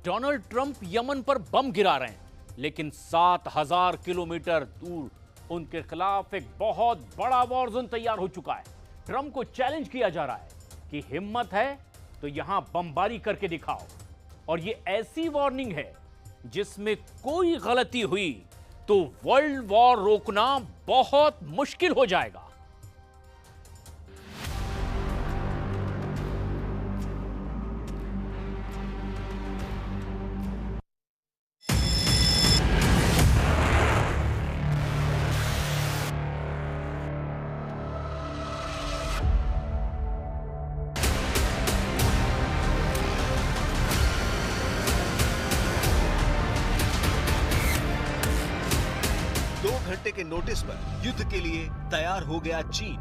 Donald Trump Yemen पर बम गिरा रहे हैं, लेकिन 7000 किलोमीटर दूर उनके खिलाफ एक बहुत बड़ा वॉर जोन तैयार हो चुका है। ट्रंप को चैलेंज किया जा रहा है कि हिम्मत है तो यहां बमबारी करके दिखाओ। और यह ऐसी वार्निंग है जिसमें कोई गलती हुई तो वर्ल्ड वॉर रोकना बहुत मुश्किल हो जाएगा। घंटे के नोटिस पर युद्ध के लिए तैयार हो गया चीन।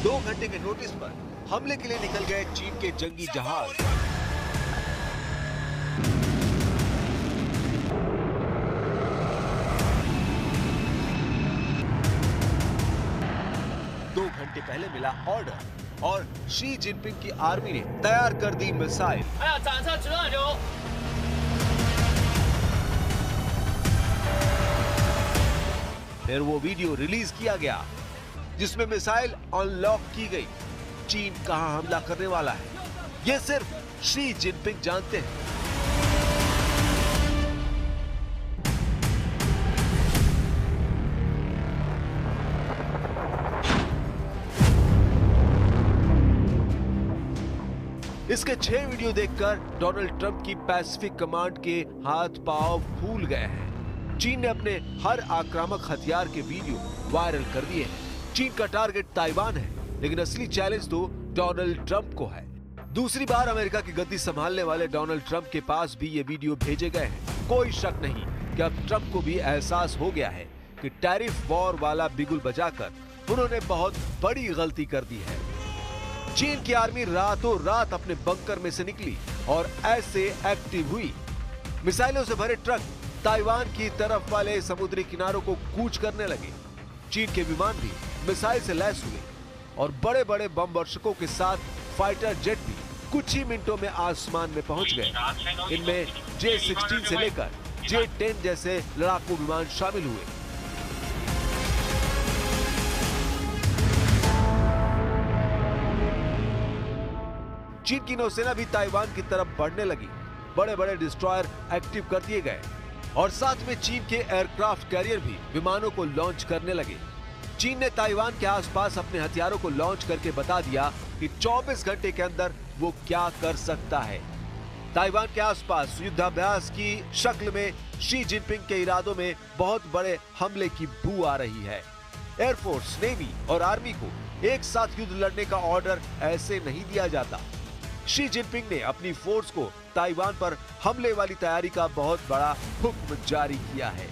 दो घंटे के नोटिस पर हमले के लिए निकल गए चीन के जंगी जहाज। घंटे पहले मिला ऑर्डर और शी जिनपिंग की आर्मी ने तैयार कर दी मिसाइल। फिर वो वीडियो रिलीज किया गया जिसमें मिसाइल अनलॉक की गई। चीन कहां हमला करने वाला है ये सिर्फ शी जिनपिंग जानते हैं। इसके 6 वीडियो देखकर डोनाल्ड ट्रंप की पैसिफिक कमांड के हाथ पांव फूल गए हैं। चीन ने अपने हर आक्रामक हथियार के वीडियो वायरल कर दिए हैं। चीन का टारगेट ताइवान है, लेकिन असली चैलेंज तो डोनाल्ड ट्रंप को है। दूसरी बार अमेरिका की गद्दी संभालने वाले डोनाल्ड ट्रंप के पास भी ये वीडियो भेजे गए हैं। कोई शक नहीं कि अब ट्रंप को भी एहसास हो गया है कि टैरिफ वॉर वाला बिगुल बजाकर उन्होंने बहुत बड़ी गलती कर दी है। चीन की आर्मी रातों रात अपने बंकर में से निकली और ऐसे एक्टिव हुई। मिसाइलों से भरे ट्रक ताइवान की तरफ वाले समुद्री किनारों को कूच करने लगे। चीन के विमान भी मिसाइल से लैस हुए और बड़े बड़े बम वर्षकों के साथ फाइटर जेट भी कुछ ही मिनटों में आसमान में पहुंच गए। इनमें J-16 से लेकर J-10 जैसे लड़ाकू विमान शामिल हुए। चीन की नौसेना भी ताइवान की तरफ बढ़ने लगी। बड़े बड़े डिस्ट्रॉयर एक्टिव कर दिए गए और साथ में चीन के एयरक्राफ्ट कैरियर भी विमानों को लॉन्च करने लगे। चीन ने ताइवान के आसपास अपने हथियारों को लॉन्च करके बता दिया कि 24 घंटे के अंदर वो क्या कर सकता है। ताइवान के आसपास युद्धाभ्यास की शक्ल में शी जिनपिंग के इरादों में बहुत बड़े हमले की बू आ रही है। एयरफोर्स, नेवी और आर्मी को एक साथ युद्ध लड़ने का ऑर्डर ऐसे नहीं दिया जाता। शी जिनपिंग ने अपनी फोर्स को ताइवान पर हमले वाली तैयारी का बहुत बड़ा हुक्म जारी किया है,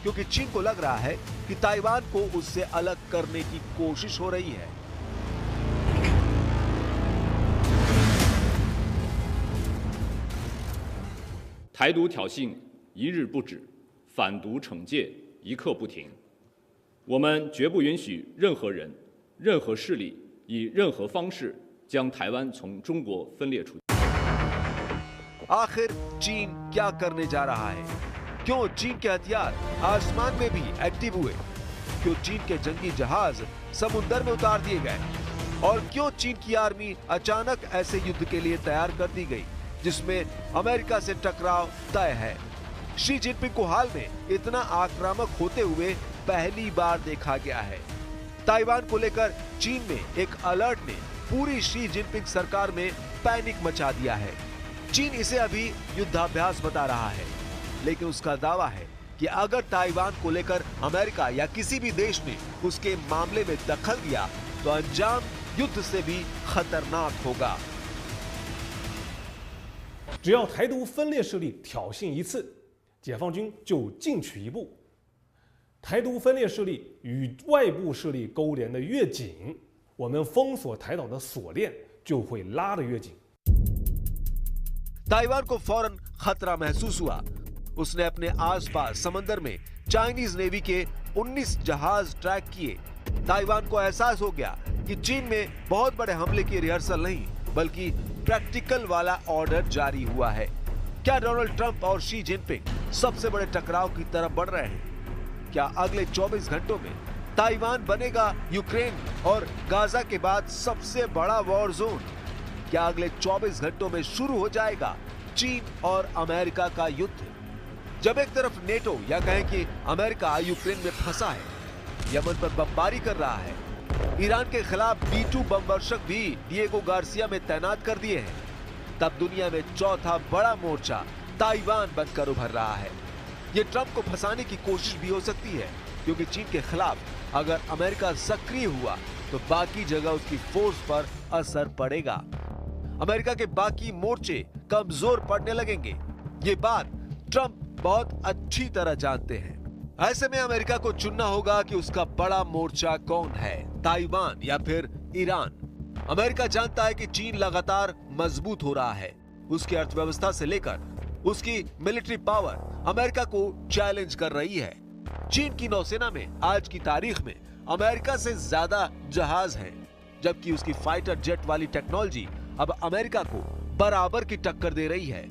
क्योंकि चीन को लग रहा है कि ताइवान को उससे अलग करने की कोशिश हो रही है। 台独挑衅一日不止，反独惩戒一刻不停。我们绝不允许任何人、任何势力以任何方式将台湾从中国分裂出去。 आखिर चीन क्या करने जा रहा है? क्यों चीन के हथियार आसमान में भी एक्टिव हुए? क्यों चीन के जंगी जहाज समुद्र में उतार दिए गए? और क्यों चीन की आर्मी अचानक ऐसे युद्ध के लिए तैयार कर दी गई जिसमें अमेरिका से टकराव तय है? शी जिनपिंग को हाल में इतना आक्रामक होते हुए पहली बार देखा गया है। ताइवान को लेकर चीन में एक अलर्ट ने पूरी शी जिनपिंग सरकार में पैनिक मचा दिया है। चीन इसे अभी युद्धाभ्यास बता रहा है, लेकिन उसका दावा है कि अगर ताइवान को लेकर अमेरिका या किसी भी देश ने उसके मामले में दखल दिया तो अंजाम युद्ध से भी खतरनाक होगा। 只要台独分裂势力挑衅一次，解放军就进取一步。台独分裂势力与外部势力勾连的越紧，我们封锁台岛的锁链就会拉得越紧。 ताइवान को फौरन खतरा महसूस हुआ उसने अपने आसपास समंदर में चाइनीज नेवी के 19 जहाज ट्रैक किए। ताइवान को एहसास हो गया कि चीन में बहुत बड़े हमले की रिहर्सल नहीं बल्कि प्रैक्टिकल वाला ऑर्डर जारी हुआ है। क्या डोनाल्ड ट्रंप और शी जिनपिंग सबसे बड़े टकराव की तरफ बढ़ रहे हैं? क्या अगले 24 घंटों में ताइवान बनेगा यूक्रेन और गाजा के बाद सबसे बड़ा वॉर जोन? क्या अगले 24 घंटों में शुरू हो जाएगा चीन और अमेरिका का युद्ध? जब एक तरफ नेटो या कहें कि अमेरिका यूक्रेन में फंसा है, यमन पर बमबारी कर रहा है, ईरान के खिलाफ B-2 बम वर्षक भी डिएगो गार्सिया में तैनात कर दिए हैं, तब दुनिया में चौथा बड़ा मोर्चा ताइवान बनकर उभर रहा है। ये ट्रंप को फंसाने की कोशिश भी हो सकती है, क्योंकि चीन के खिलाफ अगर अमेरिका सक्रिय हुआ तो बाकी जगह उसकी फोर्स पर असर पड़ेगा। अमेरिका के बाकी मोर्चे कमजोर पड़ने लगेंगे। ये बात ट्रंप बहुत अच्छी तरह जानते हैं। ऐसे में अमेरिका को चुनना होगा कि उसका बड़ा मोर्चा कौन है, ताइवान या फिर ईरान। अमेरिका जानता है कि चीन लगातार मजबूत हो रहा है। उसकी अर्थव्यवस्था से लेकर उसकी मिलिट्री पावर अमेरिका को चैलेंज कर रही है। चीन की नौसेना में आज की तारीख में अमेरिका से ज्यादा जहाज हैं, जबकि उसकी फाइटर जेट वाली टेक्नोलॉजी अब अमेरिका को बराबर की टक्कर दे रही है।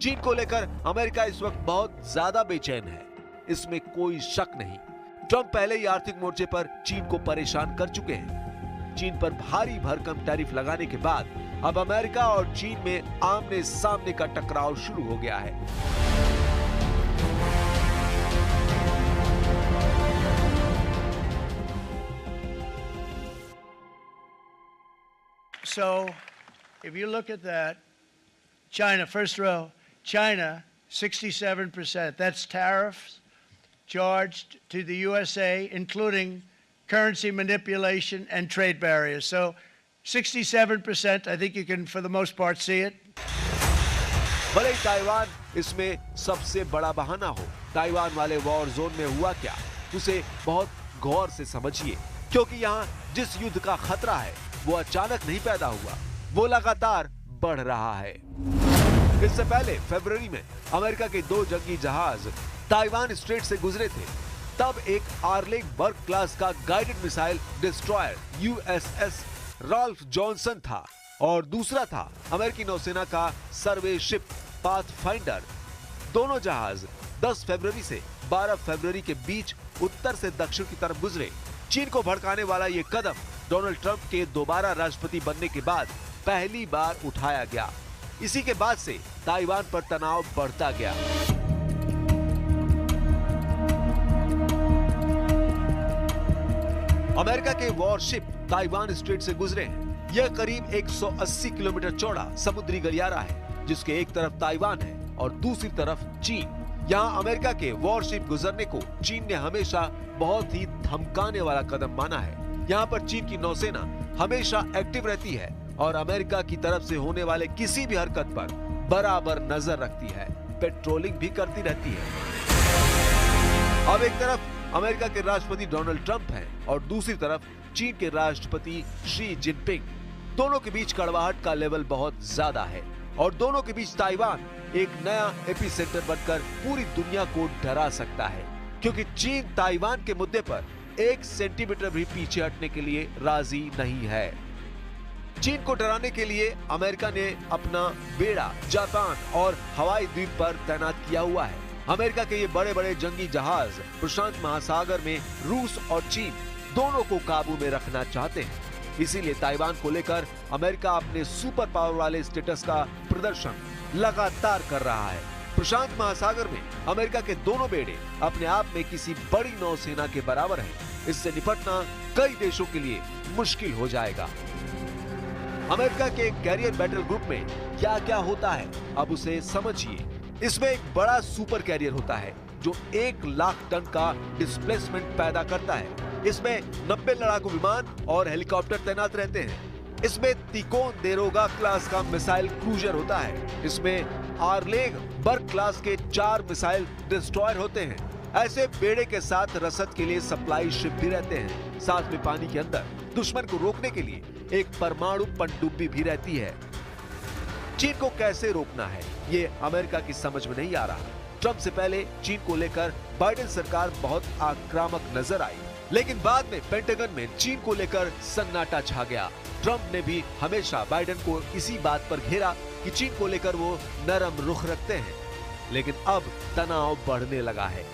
चीन को लेकर अमेरिका इस वक्त बहुत ज्यादा बेचैन है, इसमें कोई शक नहीं। ट्रंप पहले ही आर्थिक मोर्चे पर चीन को परेशान कर चुके हैं। चीन पर भारी भरकम टैरिफ लगाने के बाद अब अमेरिका और चीन में आमने सामने का टकराव शुरू हो गया है। So, if you look at that, China, first row, China, 67%. That's tariffs charged to the USA, including currency manipulation and trade barriers. So 67%, I think you can, for the most part, see it. भले ही Taiwan इसमें सबसे बड़ा बहाना हो, Taiwan वाले war zone में हुआ क्या, उसे बहुत गौर से समझिए, क्योंकि यहाँ जिस युद्ध का खतरा है वो अचानक नहीं पैदा हुआ, वो लगातार बढ़ रहा है। इससे पहले फरवरी में अमेरिका के 2 जंगी जहाज ताइवान स्ट्रेट से गुजरे थे। तब एक आर्लेग बर्ग क्लास का guided missile destroyer USS Ralph Johnson था और दूसरा था अमेरिकी नौसेना का सर्वे शिप पाथफाइंडर। दोनों जहाज 10 फरवरी से 12 फरवरी के बीच उत्तर से दक्षिण की तरफ गुजरे। चीन को भड़काने वाला ये कदम डोनाल्ड ट्रंप के दोबारा राष्ट्रपति बनने के बाद पहली बार उठाया गया। इसी के बाद से ताइवान पर तनाव बढ़ता गया। अमेरिका के वॉरशिप ताइवान स्ट्रेट से गुजरे हैं। यह करीब 180 किलोमीटर चौड़ा समुद्री गलियारा है, जिसके एक तरफ ताइवान है और दूसरी तरफ चीन। यहाँ अमेरिका के वॉरशिप गुजरने को चीन ने हमेशा बहुत ही धमकाने वाला कदम माना है। यहाँ पर चीन की नौसेना हमेशा एक्टिव रहती है और अमेरिका की तरफ से होने वाले किसी भी हरकत पर बराबर नजर रखती है, पेट्रोलिंग भी करती रहती है। अब एक तरफ अमेरिका के राष्ट्रपति डोनाल्ड ट्रंप हैं और दूसरी तरफ चीन के राष्ट्रपति शी जिनपिंग। दोनों के बीच कड़वाहट का लेवल बहुत ज्यादा है और दोनों के बीच ताइवान एक नया एपिसेंटर बनकर पूरी दुनिया को डरा सकता है, क्योंकि चीन ताइवान के मुद्दे पर 1 सेंटीमीटर भी पीछे हटने के लिए राजी नहीं है। चीन को डराने के लिए अमेरिका ने अपना बेड़ा जापान और हवाई द्वीप पर तैनात किया हुआ है। अमेरिका के ये बड़े बड़े जंगी जहाज प्रशांत महासागर में रूस और चीन दोनों को काबू में रखना चाहते हैं। इसीलिए ताइवान को लेकर अमेरिका अपने सुपर पावर वाले स्टेटस का प्रदर्शन लगातार कर रहा है। प्रशांत महासागर में अमेरिका के दोनों बेड़े अपने आप में किसी बड़ी नौसेना के बराबर हैं। इससे निपटना कई देशों के लिए मुश्किल हो जाएगा। अमेरिका के कैरियर बैटल ग्रुप में क्या क्या होता है, अब उसे समझिए। इसमें एक बड़ा सुपर कैरियर होता है जो 1 लाख टन का डिस्प्लेसमेंट पैदा करता है। इसमें 90 लड़ाकू विमान और हेलीकॉप्टर तैनात रहते हैं। इसमें तिकोन देरोगा क्लास का मिसाइल क्रूजर होता है। इसमें आर्लेग बर्ग क्लास के 4 मिसाइल डिस्ट्रॉयर होते हैं। ऐसे बेड़े के साथ रसद के लिए सप्लाई शिप भी रहते हैं। साथ में पानी के अंदर दुश्मन को रोकने के लिए एक परमाणु पनडुब्बी भी रहती है। चीन को कैसे रोकना है, ये अमेरिका की समझ में नहीं आ रहा। ट्रंप से पहले चीन को लेकर बाइडेन सरकार बहुत आक्रामक नजर आई, लेकिन बाद में पेंटागन में चीन को लेकर सन्नाटा छा गया। ट्रंप ने भी हमेशा बाइडेन को इसी बात पर घेरा कि चीन को लेकर वो नरम रुख रखते हैं, लेकिन अब तनाव बढ़ने लगा है।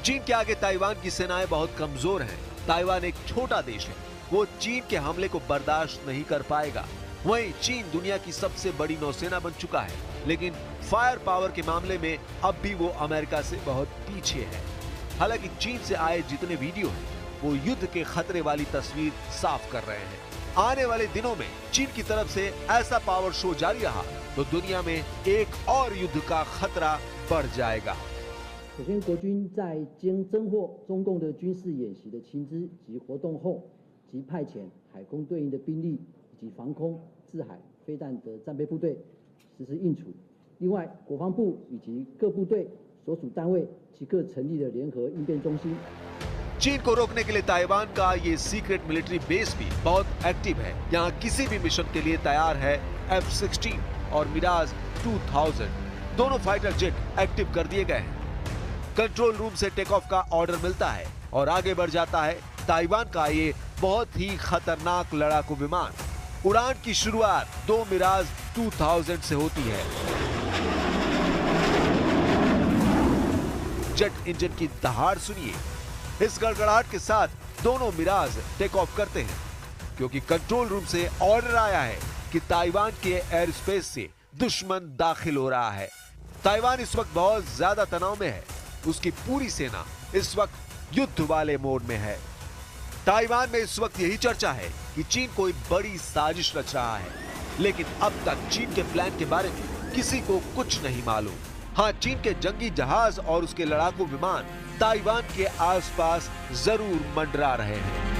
चीन के आगे ताइवान की सेनाएं बहुत कमजोर हैं। ताइवान एक छोटा देश है, वो चीन के हमले को बर्दाश्त नहीं कर पाएगा। वहीं चीन दुनिया की सबसे बड़ी नौसेना बन चुका है, लेकिन फायर पावर के मामले में अब भी वो अमेरिका से बहुत पीछे है। हालांकि चीन से आए जितने वीडियो हैं, वो युद्ध के खतरे वाली तस्वीर साफ कर रहे हैं। आने वाले दिनों में चीन की तरफ से ऐसा पावर शो जारी रहा तो दुनिया में एक और युद्ध का खतरा बढ़ जाएगा। 首先，国军在经侦获中共的军事演习的情资及活动后，即派遣海空对应的兵力以及防空、制海、飞弹的战备部队实施应处。另外，国防部以及各部队所属单位即各成立了联合应变中心。 चीन को रोकने के लिए ताइवान का ये सीक्रेट मिलिट्री बेस भी बहुत एक्टिव है। यहाँ किसी भी मिशन के लिए तैयार है F-16 और मिराज 2000 दोनों फाइटर जेट एक्टिव कर दिए गए हैं। कंट्रोल रूम से टेक ऑफ का ऑर्डर मिलता है और आगे बढ़ जाता है ताइवान का ये बहुत ही खतरनाक लड़ाकू विमान। उड़ान की शुरुआत 2 मिराज 2000 से होती है। जेट इंजन की दहाड़ सुनिए। इस गड़गड़ाहट के साथ दोनों मिराज टेक ऑफ करते हैं, क्योंकि कंट्रोल रूम से ऑर्डर आया है कि ताइवान के एयर स्पेस से दुश्मन दाखिल हो रहा है। ताइवान इस वक्त बहुत ज्यादा तनाव में है। उसकी पूरी सेना इस वक्त युद्ध वाले मोड में है। ताइवान में इस वक्त यही चर्चा है कि चीन कोई बड़ी साजिश रच रहा है, लेकिन अब तक चीन के प्लान के बारे में किसी को कुछ नहीं मालूम। हाँ, चीन के जंगी जहाज और उसके लड़ाकू विमान ताइवान के आसपास जरूर मंडरा रहे हैं।